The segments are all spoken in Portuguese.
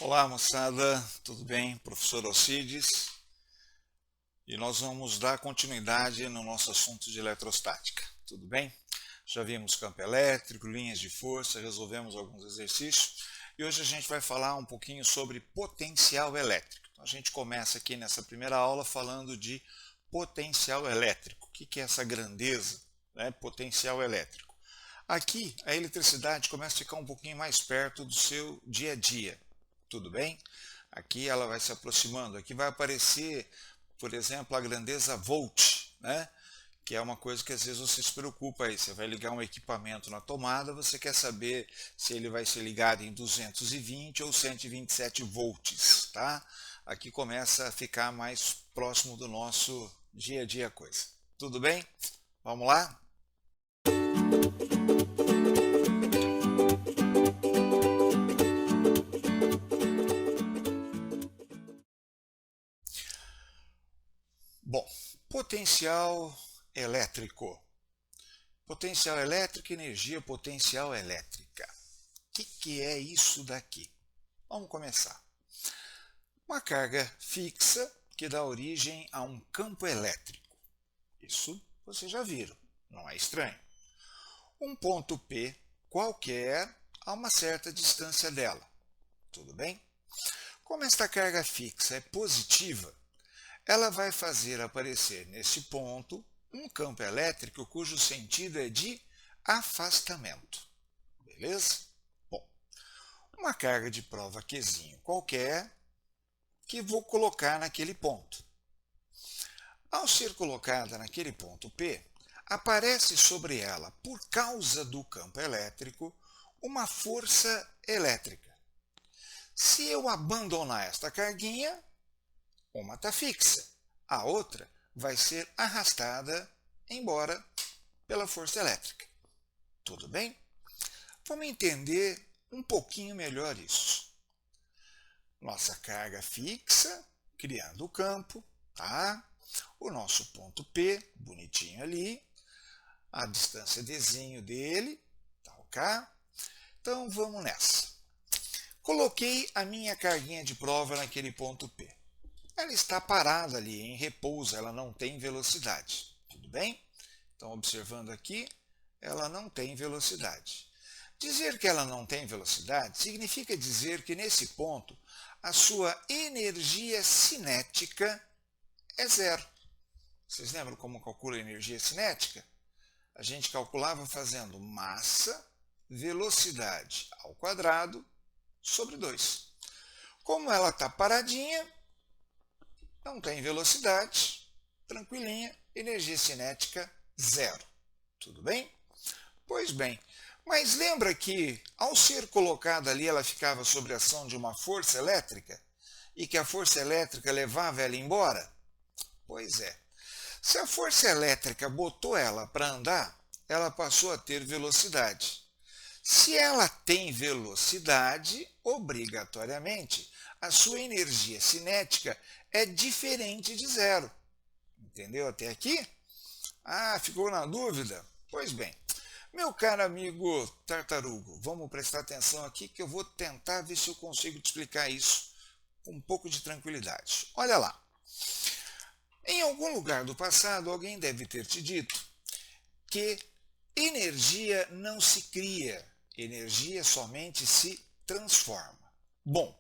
Olá, moçada, tudo bem? Professor Alcides, e nós vamos dar continuidade no nosso assunto de eletrostática, tudo bem? Já vimos campo elétrico, linhas de força, resolvemos alguns exercícios e hoje a gente vai falar um pouquinho sobre potencial elétrico. Então, a gente começa aqui nessa primeira aula falando de potencial elétrico. O que é essa grandeza, né? Potencial elétrico. Aqui a eletricidade começa a ficar um pouquinho mais perto do seu dia a dia. Tudo bem? Aqui ela vai se aproximando. Aqui vai aparecer, por exemplo, a grandeza volt, né? Que é uma coisa que às vezes você se preocupa aí. Você vai ligar um equipamento na tomada, você quer saber se ele vai ser ligado em 220 ou 127 volts, tá? Aqui começa a ficar mais próximo do nosso dia a dia a coisa. Tudo bem? Vamos lá? Bom, potencial elétrico. Potencial elétrico, energia potencial elétrica. O que é isso daqui? Vamos começar. Uma carga fixa que dá origem a um campo elétrico. Isso vocês já viram, não é estranho. Um ponto P qualquer a uma certa distância dela. Tudo bem? Como esta carga fixa é positiva, ela vai fazer aparecer nesse ponto um campo elétrico cujo sentido é de afastamento. Beleza? Bom, uma carga de prova Qzinho qualquer que vou colocar naquele ponto. Ao ser colocada naquele ponto P, aparece sobre ela, por causa do campo elétrico, uma força elétrica. Se eu abandonar esta carguinha, uma está fixa, a outra vai ser arrastada embora pela força elétrica. Tudo bem? Vamos entender um pouquinho melhor isso. Nossa carga fixa, criando o campo, tá? O nosso ponto P, bonitinho ali, a distância Dzinho dele, tá ok? Então vamos nessa. Coloquei a minha carguinha de prova naquele ponto P. Ela está parada ali, em repouso, ela não tem velocidade. Tudo bem? Então, observando aqui, ela não tem velocidade. Dizer que ela não tem velocidade significa dizer que nesse ponto a sua energia cinética é zero. Vocês lembram como calcula a energia cinética? A gente calculava fazendo massa, velocidade ao quadrado sobre 2. Como ela está paradinha, não tem velocidade, tranquilinha, energia cinética zero. Tudo bem? Pois bem, mas lembra que ao ser colocada ali ela ficava sob a ação de uma força elétrica e que a força elétrica levava ela embora? Pois é. Se a força elétrica botou ela para andar, ela passou a ter velocidade. Se ela tem velocidade, obrigatoriamente, a sua energia cinética é diferente de zero. Entendeu até aqui? Ah, ficou na dúvida? Pois bem, meu caro amigo tartarugo, vamos prestar atenção aqui que eu vou tentar ver se eu consigo te explicar isso com um pouco de tranquilidade. Olha lá. Em algum lugar do passado, alguém deve ter te dito que energia não se cria, energia somente se transforma. Bom,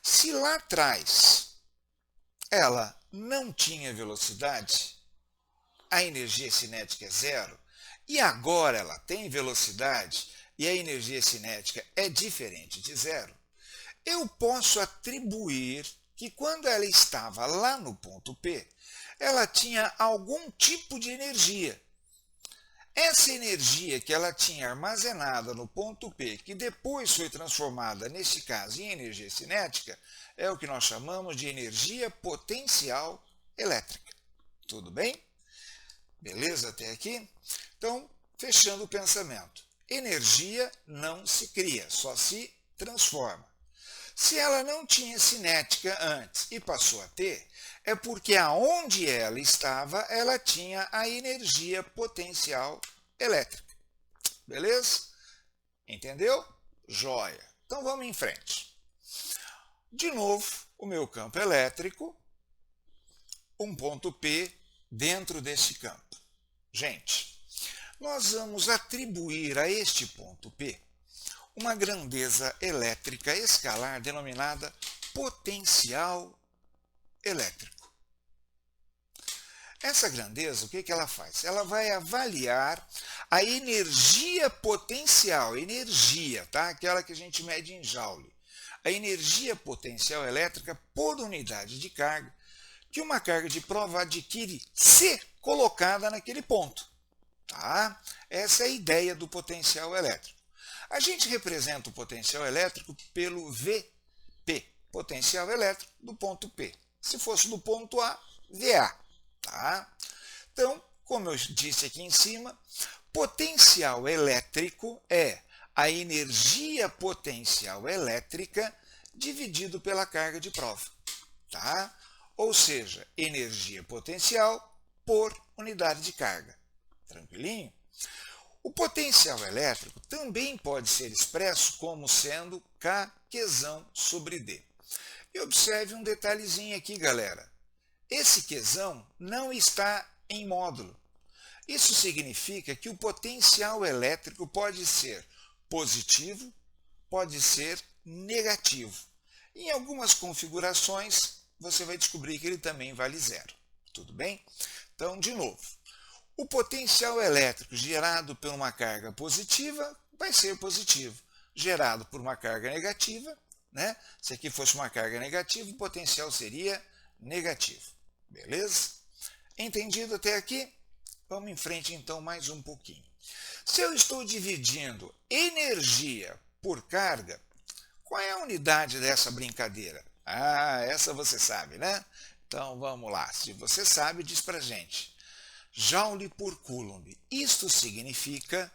se lá atrás ela não tinha velocidade, a energia cinética é zero, e agora ela tem velocidade e a energia cinética é diferente de zero, eu posso atribuir que quando ela estava lá no ponto P, ela tinha algum tipo de energia. Essa energia que ela tinha armazenada no ponto P, que depois foi transformada, nesse caso, em energia cinética, é o que nós chamamos de energia potencial elétrica. Tudo bem? Beleza até aqui? Então, fechando o pensamento. Energia não se cria, só se transforma. Se ela não tinha cinética antes e passou a ter, é porque aonde ela estava, ela tinha a energia potencial elétrica. Beleza? Entendeu? Joia. Então vamos em frente. de novo, o meu campo elétrico, um ponto P dentro desse campo. Gente, nós vamos atribuir a este ponto P uma grandeza elétrica escalar denominada potencial elétrico. Essa grandeza, o que ela faz? Ela vai avaliar a energia potencial, tá? Aquela que a gente mede em joule. A energia potencial elétrica por unidade de carga que uma carga de prova adquire se colocada naquele ponto. Tá? Essa é a ideia do potencial elétrico. A gente representa o potencial elétrico pelo VP, potencial elétrico do ponto P. Se fosse do ponto A, VA. Tá? Então, como eu disse aqui em cima, potencial elétrico é a energia potencial elétrica dividido pela carga de prova. Tá? Ou seja, energia potencial por unidade de carga. Tranquilinho? O potencial elétrico também pode ser expresso como sendo Qzão sobre D. E observe um detalhezinho aqui, galera. Esse Qzão não está em módulo. Isso significa que o potencial elétrico pode ser positivo, pode ser negativo. Em algumas configurações, você vai descobrir que ele também vale zero. Tudo bem? Então, de novo, o potencial elétrico gerado por uma carga positiva vai ser positivo. Gerado por uma carga negativa, né? Se aqui fosse uma carga negativa, o potencial seria negativo. Beleza? Entendido até aqui? Vamos em frente então mais um pouquinho. Se eu estou dividindo energia por carga, qual é a unidade dessa brincadeira? Ah, essa você sabe, né? Então vamos lá. Se você sabe, diz pra gente. Joule por Coulomb. Isto significa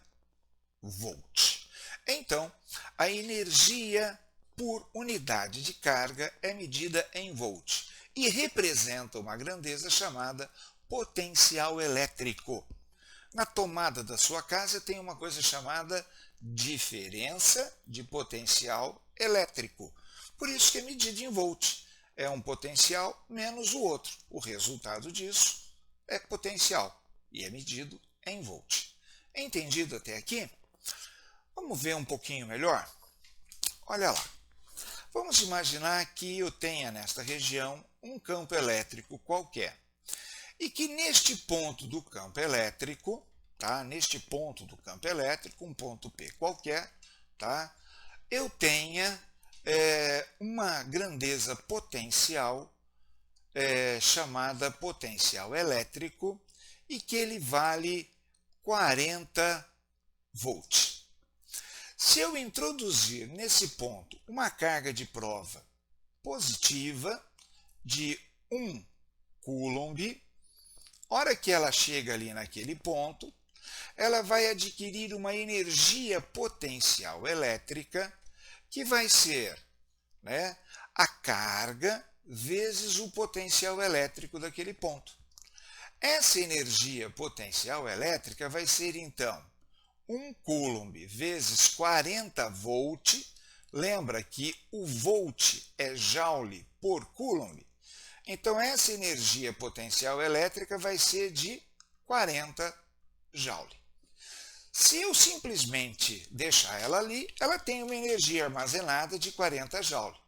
volt. Então, a energia por unidade de carga é medida em volt e representa uma grandeza chamada potencial elétrico. Na tomada da sua casa tem uma coisa chamada diferença de potencial elétrico. Por isso que é medido em volt. É um potencial menos o outro. O resultado disso é potencial e é medido em volt. Entendido até aqui? Vamos ver um pouquinho melhor? Olha lá. Vamos imaginar que eu tenha nesta região um campo elétrico qualquer. E que neste ponto do campo elétrico, tá? Neste ponto do campo elétrico, um ponto P qualquer, tá? Eu tenha uma grandeza potencial chamada potencial elétrico e que ele vale 40 volts. Se eu introduzir nesse ponto uma carga de prova positiva de 1 Coulomb, hora que ela chega ali naquele ponto, ela vai adquirir uma energia potencial elétrica que vai ser, né, a carga vezes o potencial elétrico daquele ponto. Essa energia potencial elétrica vai ser, então, 1 Coulomb vezes 40 volt. Lembra que o volt é joule por Coulomb. Então, essa energia potencial elétrica vai ser de 40 joule. Se eu simplesmente deixar ela ali, ela tem uma energia armazenada de 40 joule.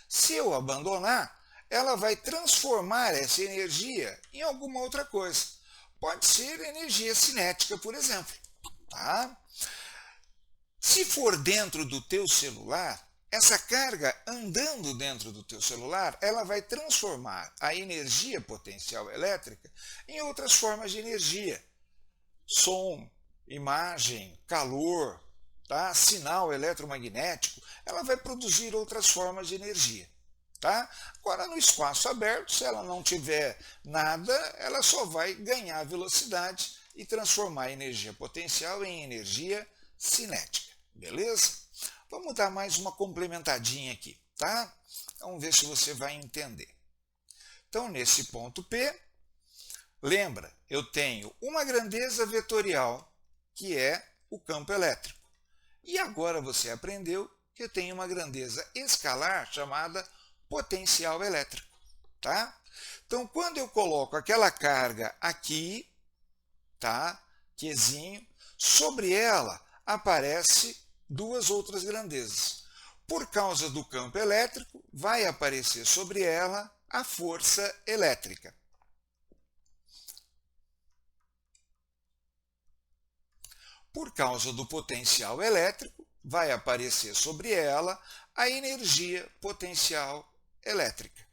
Se eu abandonar, ela vai transformar essa energia em alguma outra coisa. Pode ser energia cinética, por exemplo. Tá? Se for dentro do teu celular, essa carga andando dentro do teu celular, ela vai transformar a energia potencial elétrica em outras formas de energia. Som, imagem, calor, tá? Sinal eletromagnético, ela vai produzir outras formas de energia. Tá? Agora, no espaço aberto, se ela não tiver nada, ela só vai ganhar velocidade e transformar a energia potencial em energia cinética. Beleza? Vamos dar mais uma complementadinha aqui. Tá? Vamos ver se você vai entender. Então, nesse ponto P, lembra, eu tenho uma grandeza vetorial, que é o campo elétrico. E agora você aprendeu que eu tenho uma grandeza escalar chamada potencial elétrico, tá? Então, quando eu coloco aquela carga aqui, tá? Qzinho, sobre ela aparece duas outras grandezas. Por causa do campo elétrico, vai aparecer sobre ela a força elétrica. Por causa do potencial elétrico, vai aparecer sobre ela a energia potencial elétrica.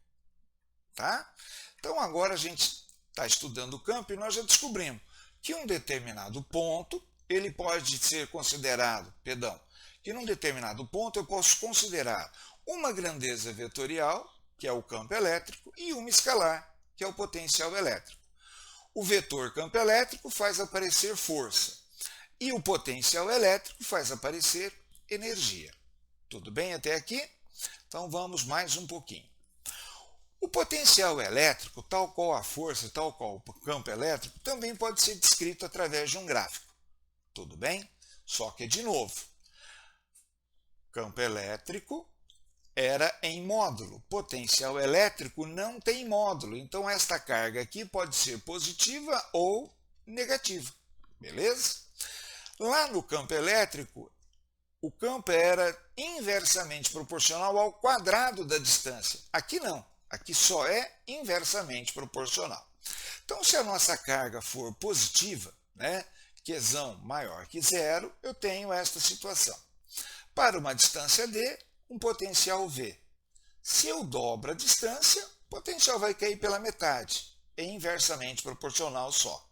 Tá? Então, agora a gente está estudando o campo e nós já descobrimos que um determinado ponto, ele pode ser considerado, que num determinado ponto eu posso considerar uma grandeza vetorial, que é o campo elétrico, e uma escalar, que é o potencial elétrico. O vetor campo elétrico faz aparecer força, e o potencial elétrico faz aparecer energia. Tudo bem até aqui? Então vamos mais um pouquinho. O potencial elétrico, tal qual a força, tal qual o campo elétrico, também pode ser descrito através de um gráfico. Tudo bem? Só que, de novo, campo elétrico era em módulo. Potencial elétrico não tem módulo. Então, esta carga aqui pode ser positiva ou negativa. Beleza? Lá no campo elétrico, o campo era inversamente proporcional ao quadrado da distância. Aqui não. Aqui só é inversamente proporcional. Então, se a nossa carga for positiva, né, Qzão maior que zero, eu tenho esta situação. Para uma distância d, um potencial V. Se eu dobro a distância, o potencial vai cair pela metade. É inversamente proporcional só.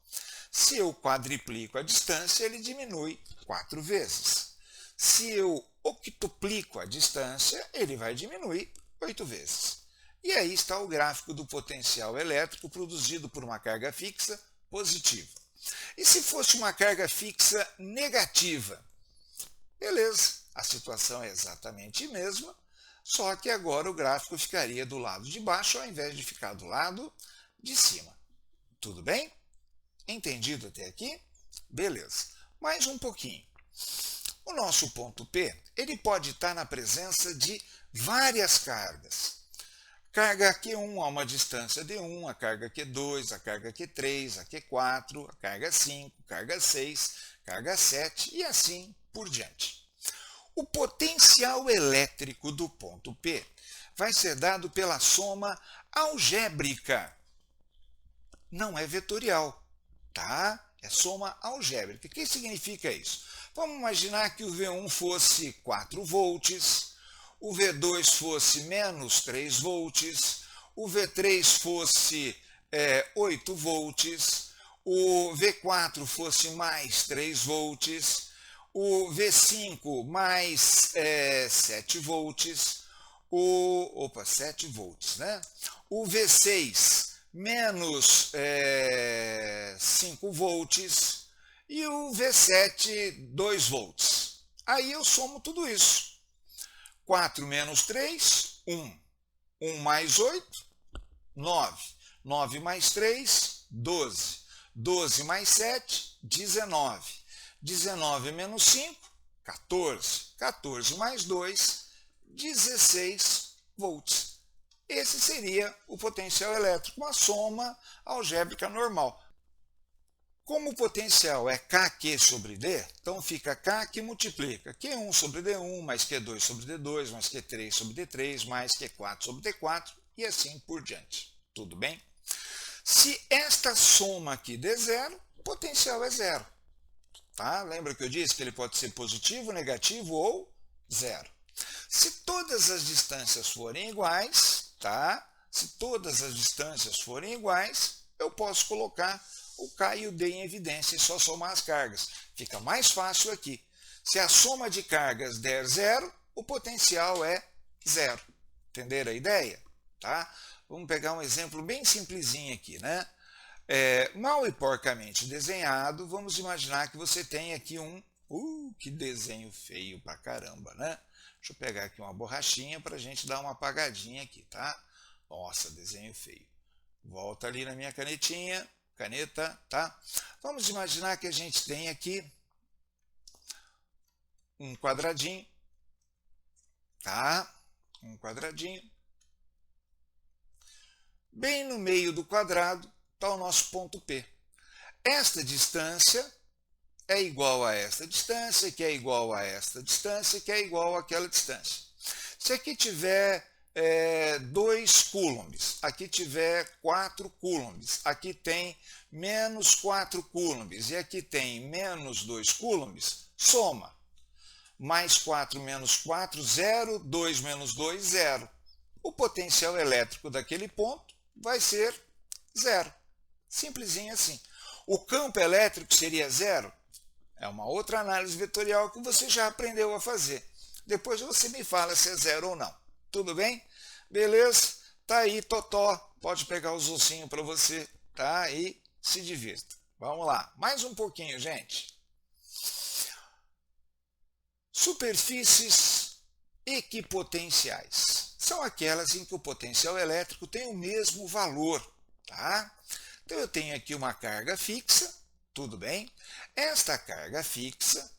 Se eu quadriplico a distância, ele diminui 4 vezes. Se eu octuplico a distância, ele vai diminuir 8 vezes. E aí está o gráfico do potencial elétrico produzido por uma carga fixa positiva. E se fosse uma carga fixa negativa? Beleza, a situação é exatamente a mesma, só que agora o gráfico ficaria do lado de baixo ao invés de ficar do lado de cima. Tudo bem? Entendido até aqui? Beleza. Mais um pouquinho. O nosso ponto P, ele pode estar na presença de várias cargas. Carga Q1 a uma distância D1, a carga Q2, a carga Q3, a Q4, a carga 5, carga 6, carga 7 e assim por diante. O potencial elétrico do ponto P vai ser dado pela soma algébrica. Não é vetorial, tá? É soma algébrica. O que significa isso? Vamos imaginar que o V1 fosse 4 volts, o V2 fosse menos 3 volts, o V3 fosse 8 volts, o V4 fosse mais 3 volts, o V5 mais 7 volts, 7 volts, né? O V6 menos 5 volts e o V7 2 volts. Aí eu somo tudo isso. 4 menos 3, 1. 1 mais 8, 9. 9 mais 3, 12. 12 mais 7, 19. 19 menos 5, 14. 14 mais 2, 16 volts. Esse seria o potencial elétrico, uma soma algébrica normal. Como o potencial é Kq sobre D, então fica K que multiplica Q1 sobre D1, mais Q2 sobre D2, mais Q3 sobre D3, mais Q4 sobre D4, e assim por diante. Tudo bem? Se esta soma aqui der zero, o potencial é zero. Tá? Lembra que eu disse que ele pode ser positivo, negativo ou zero. Se todas as distâncias forem iguais, tá? Se todas as distâncias forem iguais, eu posso colocar o K e o D em evidência e só somar as cargas. Fica mais fácil aqui. Se a soma de cargas der zero, o potencial é zero. Entenderam a ideia? Tá? Vamos pegar um exemplo bem simplesinho aqui, né? Mal e porcamente desenhado, vamos imaginar que você tem aqui que desenho feio pra caramba, né? Deixa eu pegar aqui uma borrachinha para a gente dar uma apagadinha aqui, tá? Nossa, desenho feio. Volta ali na minha canetinha, caneta, tá? Vamos imaginar que a gente tem aqui um quadradinho, tá? Um quadradinho. Bem no meio do quadrado está o nosso ponto P. Esta distância é igual a esta distância, que é igual a esta distância, que é igual àquela distância. Se aqui tiver 2 coulombs, aqui tiver 4 coulombs, aqui tem menos 4 coulombs e aqui tem menos 2 coulombs, soma. Mais 4 menos 4, 0, 2 menos 2, 0. O potencial elétrico daquele ponto vai ser 0. Simplesinho assim. O campo elétrico seria 0? É uma outra análise vetorial que você já aprendeu a fazer. Depois você me fala se é 0 ou não. Tudo bem? Beleza? Tá aí, totó. Pode pegar os ossinhos para você, tá? E se divirta. Vamos lá. Mais um pouquinho, gente. Superfícies equipotenciais. São aquelas em que o potencial elétrico tem o mesmo valor, tá? Então eu tenho aqui uma carga fixa, tudo bem? Esta carga fixa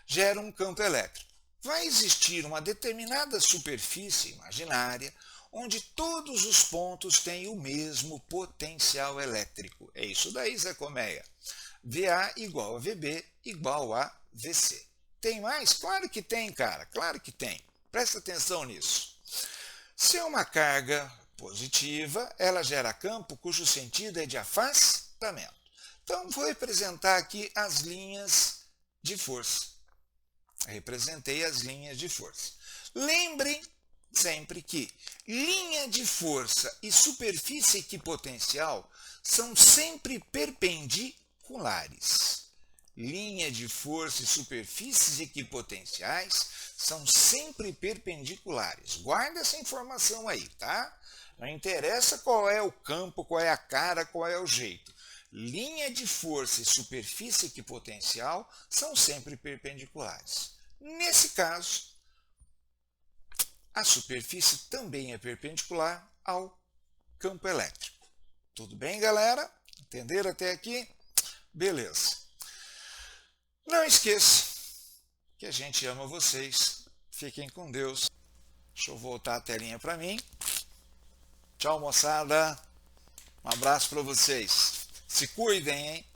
gera um campo elétrico. Vai existir uma determinada superfície imaginária onde todos os pontos têm o mesmo potencial elétrico. É isso daí, Zé Colmeia. VA igual a VB igual a VC. Tem mais? Claro que tem, cara. Claro que tem. Presta atenção nisso. Se é uma carga positiva, ela gera campo cujo sentido é de afastamento. Então, vou representar aqui as linhas de força. Representei as linhas de força. Lembrem sempre que linha de força e superfície equipotencial são sempre perpendiculares. Linha de força e superfícies equipotenciais são sempre perpendiculares. Guarda essa informação aí, tá? Não interessa qual é o campo, qual é a cara, qual é o jeito. Linha de força e superfície equipotencial são sempre perpendiculares. Nesse caso, a superfície também é perpendicular ao campo elétrico. Tudo bem, galera? Entenderam até aqui? Beleza. Não esqueça que a gente ama vocês. Fiquem com Deus. Deixa eu voltar a telinha para mim. Tchau, moçada. Um abraço para vocês. Se cuidem, hein?